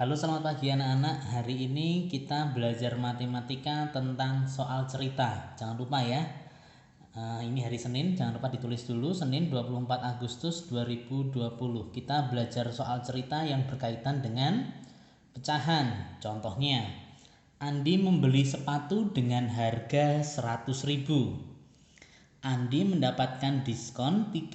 Halo, selamat pagi anak-anak. Hari ini kita belajar matematika tentang soal cerita. Jangan lupa ya. Ini hari Senin, jangan lupa ditulis dulu. Senin 24 Agustus 2020. Kita belajar soal cerita yang berkaitan dengan pecahan. Contohnya, Andi membeli sepatu dengan harga 100.000. Andi mendapatkan diskon 30%.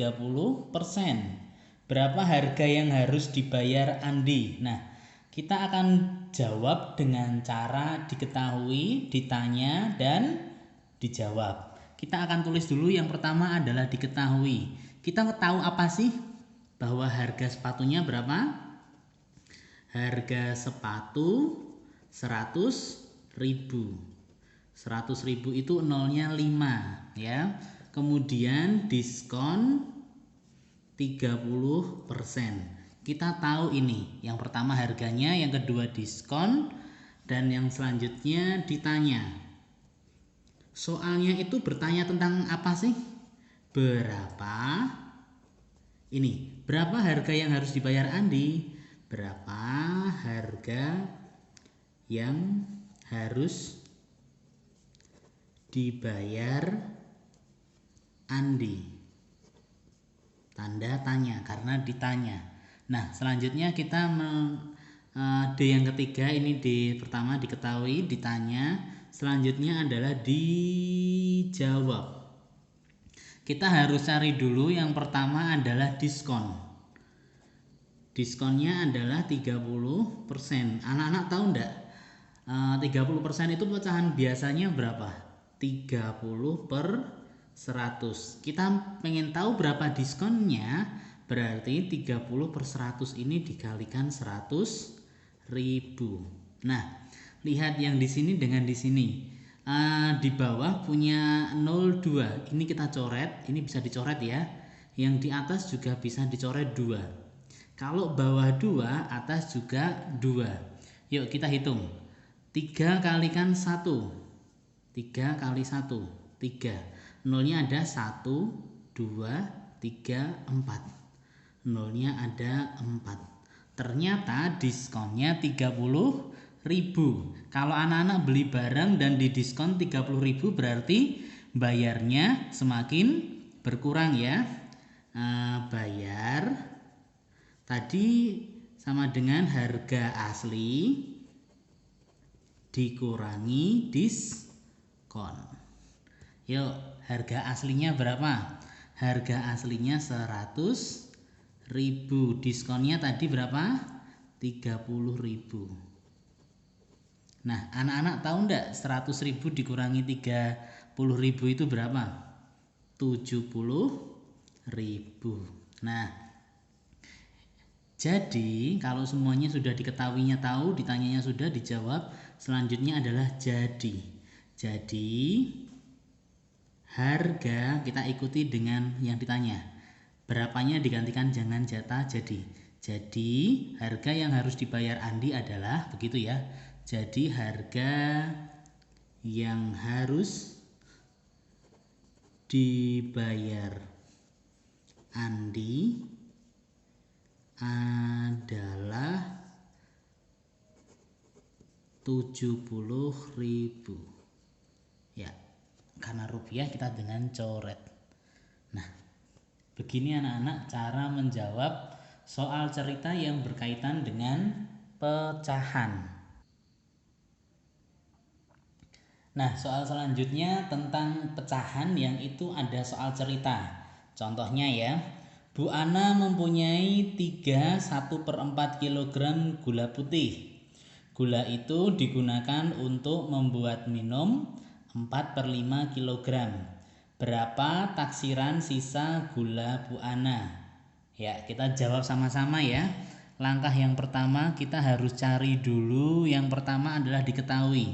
Berapa harga yang harus dibayar Andi? Nah, kita akan jawab dengan cara diketahui, ditanya, dan dijawab. Kita akan tulis dulu yang pertama adalah diketahui. Kita tahu apa sih bahwa harga sepatunya berapa? Harga sepatu 100.000. 100.000 itu nolnya 5 ya. Kemudian diskon 30%. Kita tahu ini, yang pertama harganya, yang kedua diskon, dan yang selanjutnya ditanya. Soalnya itu bertanya tentang apa sih? Berapa? Ini, berapa harga yang harus dibayar Andi? Berapa harga yang harus dibayar Andi? Tanda tanya karena ditanya. Nah, selanjutnya kita D yang ketiga, ini D pertama diketahui, ditanya. Selanjutnya adalah dijawab. Kita harus cari dulu yang pertama adalah diskon. Diskonnya adalah 30%. Anak-anak tahu enggak? 30% itu pecahan biasanya berapa? 30 per 100. Kita pengen tahu berapa diskonnya, berarti 30 per 100 ini dikalikan 100.000. Nah, lihat yang di sini dengan di sini. Di bawah punya 02. Ini kita coret, ini bisa dicoret ya. Yang di atas juga bisa dicoret 2. Kalau bawah 2, atas juga 2. Yuk kita hitung. 3 kalikan 1. 3 kali 1, 3. Nolnya ada 1, 2, 3, 4. Nolnya ada 4. Ternyata diskonnya 30.000. Kalau anak-anak beli barang dan didiskon 30.000 berarti bayarnya semakin berkurang ya. Bayar tadi sama dengan harga asli dikurangi diskon. Yuk, harga aslinya berapa? Harga aslinya 100.000. Diskonnya tadi berapa? 30.000. Nah, anak-anak tahu enggak 100.000 dikurangi 30.000 itu berapa? 70.000. Nah, jadi kalau semuanya sudah diketahuinya tahu, ditanyanya sudah, dijawab, selanjutnya adalah jadi. Jadi harga kita ikuti dengan yang ditanya. Berapanya digantikan jangan jatah jadi. Jadi harga yang harus dibayar Andi adalah begitu ya. Jadi harga yang harus dibayar Andi adalah 70.000. Ya, karena rupiah kita dengan coret. Nah, begini anak-anak cara menjawab soal cerita yang berkaitan dengan pecahan. Nah, soal selanjutnya tentang pecahan yang itu ada soal cerita. Contohnya ya, Bu Ana mempunyai 1/4 kg gula putih. Gula itu digunakan untuk membuat minum 4/5 kg. Berapa taksiran sisa gula Bu Ana? Ya, kita jawab sama-sama ya. Langkah yang pertama kita harus cari dulu. Yang pertama adalah diketahui.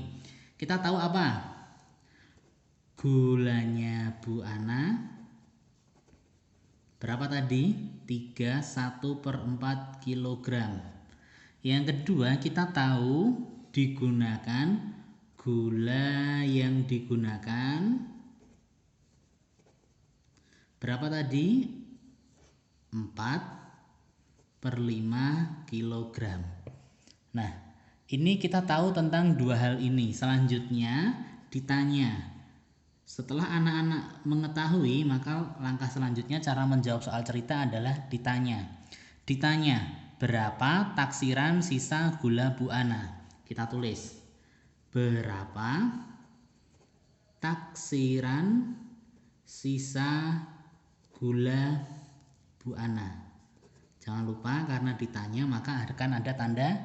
Kita tahu apa? Gulanya Bu Ana berapa tadi? 1/4 kg. Yang kedua kita tahu digunakan gula yang digunakan berapa tadi? 4/5 kg. Nah, ini kita tahu tentang dua hal ini. Selanjutnya ditanya. Setelah anak-anak mengetahui, maka langkah selanjutnya cara menjawab soal cerita adalah ditanya. Ditanya, berapa taksiran sisa gula Bu Ana? Kita tulis. Berapa taksiran sisa gula Bu Ana? Jangan lupa karena ditanya maka akan ada tanda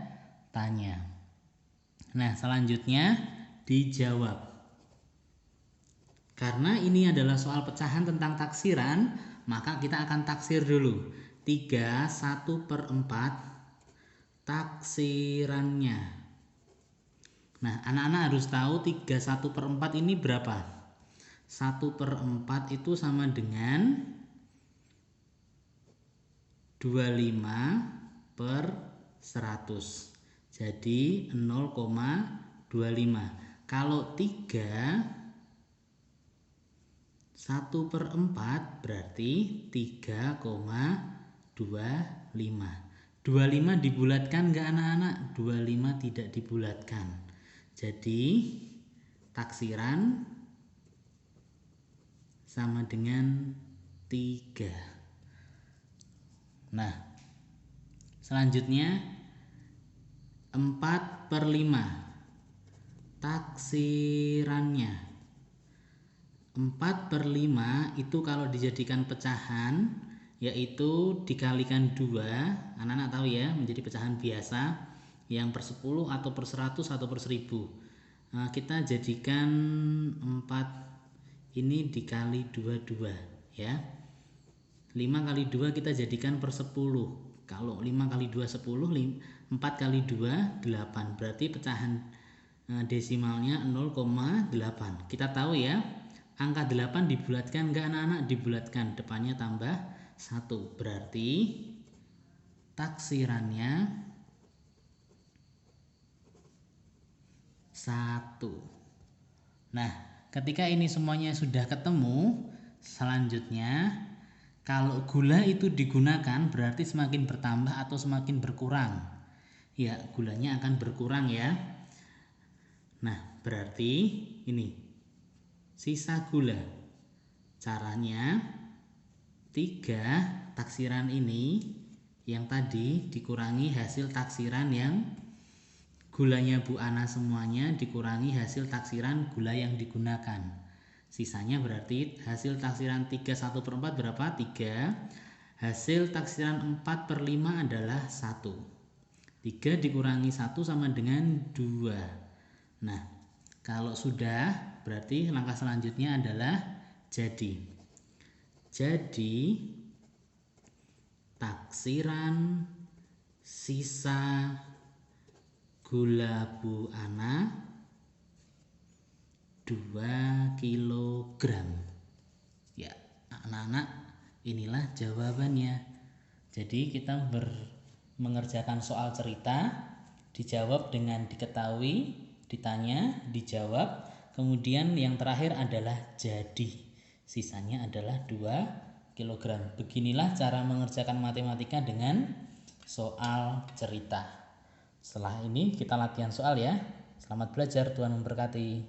tanya. Nah, selanjutnya dijawab. Karena ini adalah soal pecahan tentang taksiran, maka kita akan taksir dulu. 3/1/4 taksirannya. Nah, anak-anak harus tahu 3/1/4 ini berapa? 1/4 itu sama dengan 25/100. Jadi 0,25. Kalau 3/1/4 berarti 3,25. 25 dibulatkan enggak anak-anak? 25 tidak dibulatkan. Jadi taksiran sama dengan 3. Nah, selanjutnya 4/5 taksirannya. 4/5 itu kalau dijadikan pecahan yaitu dikalikan 2, anak-anak tahu ya, menjadi pecahan biasa yang per 10 atau per 100 atau per 1000. Nah, kita jadikan 4 ini dikali 22 ya. 5 kali 2 kita jadikan per 10. Kalau 5 kali 2 10, 4 kali 2 8. Berarti pecahan desimalnya 0,8. Kita tahu ya, angka 8 dibulatkan enggak anak-anak? Dibulatkan, depannya tambah 1. Berarti taksirannya 1. Nah, ketika ini semuanya sudah ketemu, selanjutnya kalau gula itu digunakan berarti semakin bertambah atau semakin berkurang? Ya, gulanya akan berkurang ya. Nah, berarti ini sisa gula. Caranya 3 taksiran ini yang tadi dikurangi hasil taksiran yang gulanya Bu Ana semuanya dikurangi hasil taksiran gula yang digunakan. Sisanya berarti hasil taksiran 3/1/4 berapa? 3. Hasil taksiran 4/5 adalah 1. 3 dikurangi 1 sama dengan 2. Nah, kalau sudah berarti langkah selanjutnya adalah jadi. Jadi taksiran sisa gula Bu Ana 2 kilogram. Ya, anak-anak, inilah jawabannya. Jadi kita mengerjakan soal cerita, dijawab dengan diketahui, ditanya, dijawab, kemudian yang terakhir adalah jadi. Sisanya adalah 2 kilogram. Beginilah cara mengerjakan matematika dengan soal cerita. Setelah ini kita latihan soal ya. Selamat belajar, Tuhan memberkati.